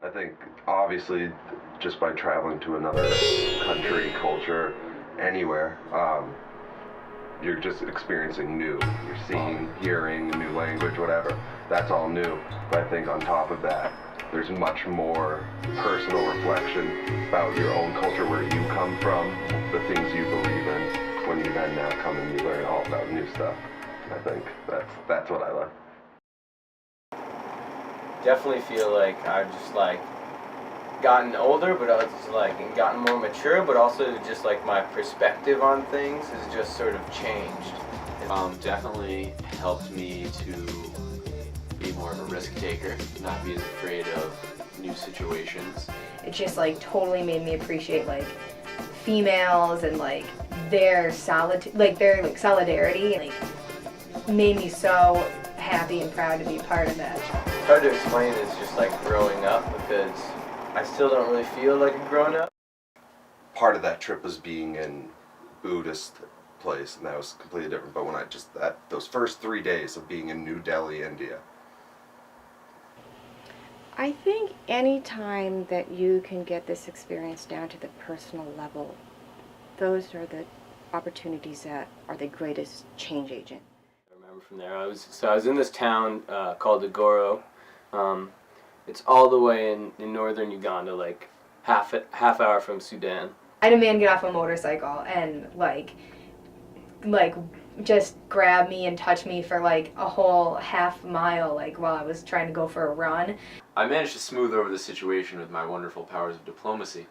I think obviously just by traveling to another country, culture, anywhere, you're just experiencing new. You're seeing, hearing, a new language, whatever. That's all new. But I think on top of that, there's much more personal reflection about your own culture, where you come from, the things you believe in, when you then now come and you learn all about new stuff. I think that's what I like. Definitely feel like I've just like gotten older, but it's like and gotten more mature, but also just like my perspective on things has just sort of changed. Definitely helped me to be more of a risk taker, not be as afraid of new situations. It just like totally made me appreciate like females and like their solidarity, like made me so happy and proud to be part of that. It's hard to explain, it's just like growing up, because I still don't really feel like a grown up. Part of that trip was being in Buddhist place, and that was completely different. But when those first 3 days of being in New Delhi, India. I think any time that you can get this experience down to the personal level, those are the opportunities that are the greatest change agent. I remember from there, I was in this town called Agoro. It's all the way in northern Uganda, like half hour from Sudan. I had a man get off a motorcycle and like just grab me and touch me for like a whole half mile, like while I was trying to go for a run. I managed to smooth over the situation with my wonderful powers of diplomacy,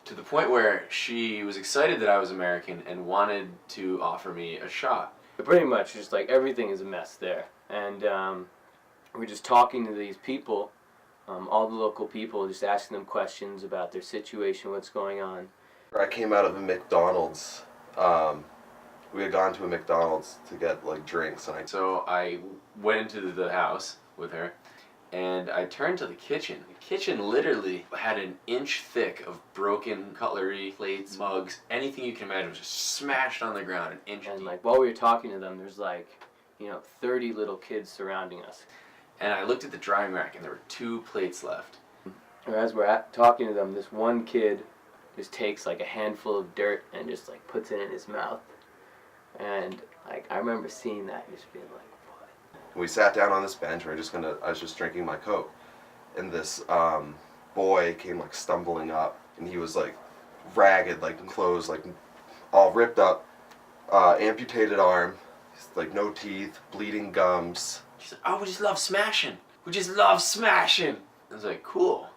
to the point where she was excited that I was American and wanted to offer me a shot. But pretty much just like everything is a mess there, and we're just talking to these people, all the local people, just asking them questions about their situation, what's going on. I came out of a McDonald's. We had gone to a McDonald's to get like drinks, and So I went into the house with her, and I turned to the kitchen. The kitchen literally had an inch thick of broken cutlery, plates, mugs, anything you can imagine was just smashed on the ground, an inch And deep. like while we were talking to them, there's like 30 little kids surrounding us. And I looked at the drying rack, and there were 2 plates left. And as we're talking to them, this one kid just takes like a handful of dirt and just like puts it in his mouth. And like I remember seeing that and just being like, what? we sat down on this bench. I was just drinking my Coke, and this boy came like stumbling up, and he was like ragged, like clothes like all ripped up, amputated arm, like no teeth, bleeding gums. She said, "Oh, we just love smashing. We just love smashing." I was like, "Cool.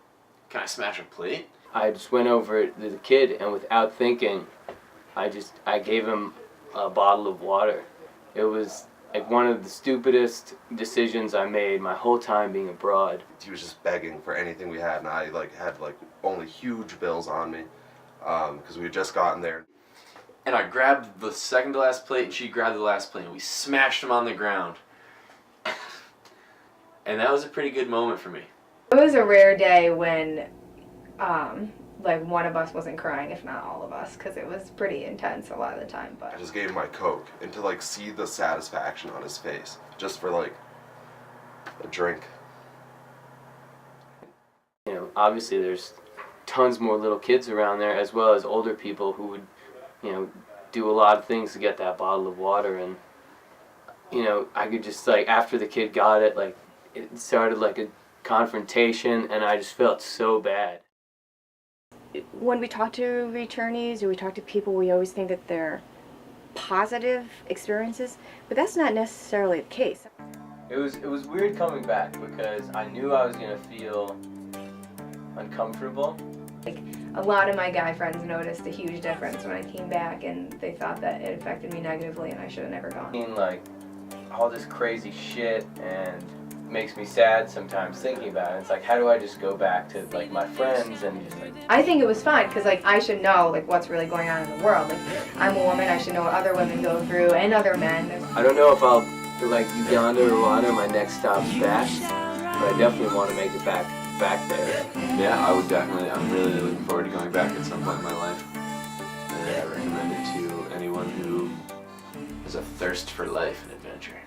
Can I smash a plate?" I just went over to the kid, and without thinking, I gave him a bottle of water. It was like one of the stupidest decisions I made my whole time being abroad. He was just begging for anything we had, and I had only huge bills on me, because we had just gotten there. And I grabbed the second to last plate, and she grabbed the last plate, and we smashed them on the ground. And that was a pretty good moment for me. It was a rare day when like one of us wasn't crying, if not all of us, because it was pretty intense a lot of the time. But I just gave him my Coke, and to like see the satisfaction on his face, just for like a drink. Obviously there's tons more little kids around there, as well as older people who would, do a lot of things to get that bottle of water. And, I could just like, after the kid got it, like it started like a confrontation, and I just felt so bad. When we talk to returnees or we talk to people, we always think that they're positive experiences, but that's not necessarily the case. It was weird coming back, because I knew I was gonna feel uncomfortable. like a lot of my guy friends noticed a huge difference when I came back, and they thought that it affected me negatively and I should have never gone. Seeing like all this crazy shit, and makes me sad sometimes thinking about it. It's like, how do I just go back to like my friends and just like... I think it was fun because like I should know like what's really going on in the world. Like I'm a woman, I should know what other women go through and other men. I don't know if I'll like Uganda or Rwanda, my next stop's back, but I definitely want to make it back there. Yeah, I would definitely. I'm really looking forward to going back at some point in my life. And I recommend it to anyone who has a thirst for life and adventure.